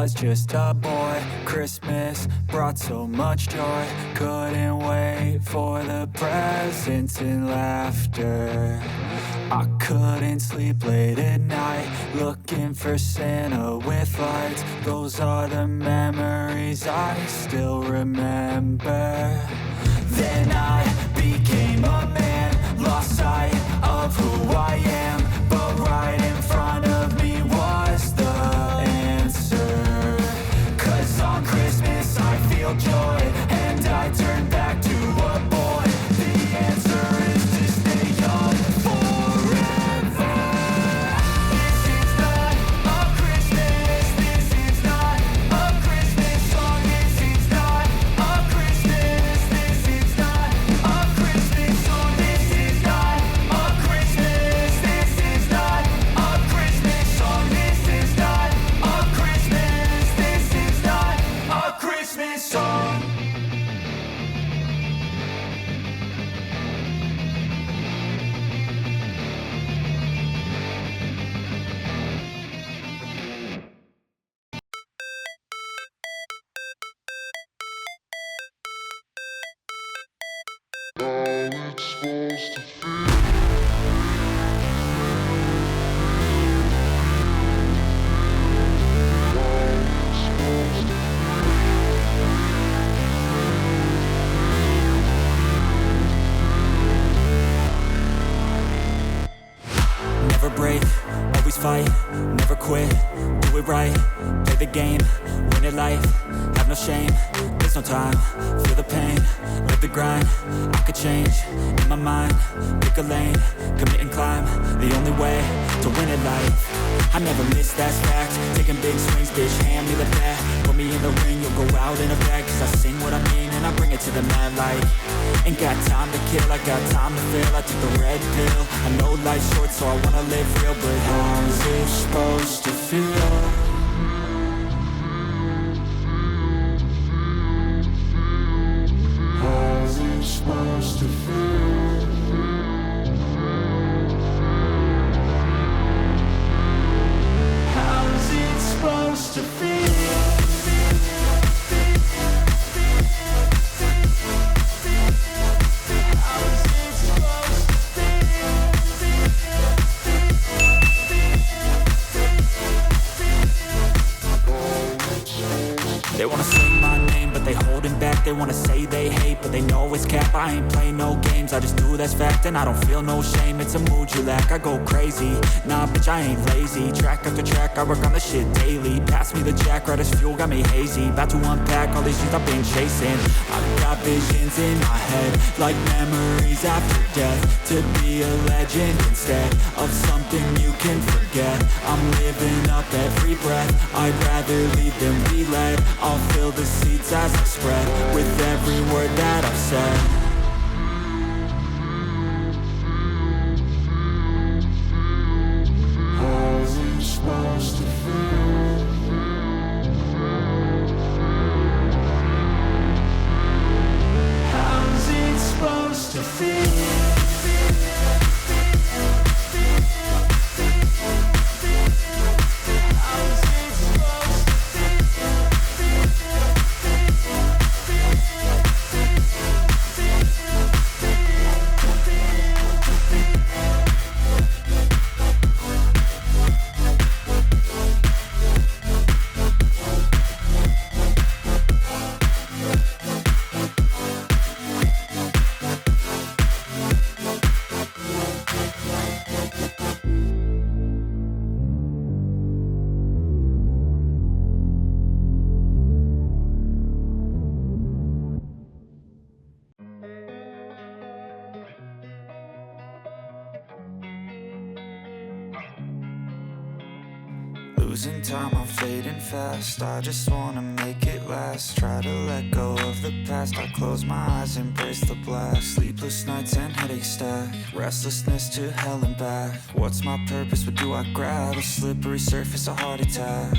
was just a boy. Christmas brought so much joy. Couldn't wait for the presents and laughter. I couldn't sleep late at night, looking for Santa with lights. Those are the memories I still remember. Then I became a man, lost sight of who I am. But right in front of me was the answer. 'Cause on Christmas I feel joy, and I turn back to a boy. The answer is to stay young forever. This is not a Christmas, this is not a Christmas song. This is not a Christmas, this is not a Christmas song. This is not a Christmas, this is not a Christmas song. This is not a Christmas, this is not a Christmas song. Never break, always fight, never quit, do it right, play the game, win it life, have no shame, there's no time, feel the pain, live the grind, I could change, in my mind, pick a lane, commit and climb, the only way to win at life. I never miss, that's fact, taking big swings, bitch, hand me the bat, put me in the ring, you'll go out in a bag, 'cause I sing what I mean and I bring it to the mad light. Ain't got time to kill, I got time to feel, I took the red pill, I know life's short so I wanna live real, but how's it supposed to feel? How's it supposed to feel? How's it supposed to feel? They wanna sing my name, but they holding back. They wanna say they hate, but they know it's cap. I ain't play no games, I just do, that's fact. And I don't feel no shame, it's a mood you lack. I go crazy, nah bitch I ain't lazy. Track after track, I work on the shit daily. Pass me the jack, right as fuel, got me hazy. About to unpack all these things I've been chasing. I've got visions in my head, like memories after death. To be a legend instead of something you can forget. I'm living up every breath, I'd rather lead than be led. I'll fill the seats as I spread, with every word that I've said. How's it supposed to feel? How's it supposed to feel? Losing time, I'm fading fast. I just wanna make it last. Try to let go of the past. I close my eyes, embrace the blast. Sleepless nights and headaches stack. Restlessness to hell and back. What's my purpose? What do I grab? A slippery surface, a heart attack.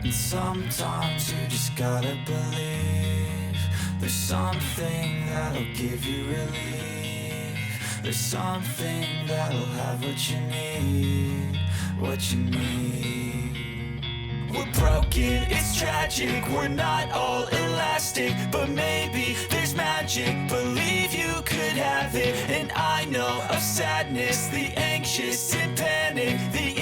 And sometimes you just gotta believe there's something that'll give you relief. There's something that'll have what you need, what you need. We're broken, it's tragic. We're not all elastic, but maybe there's magic. Believe you could have it. And I know of sadness, the anxious and panic, the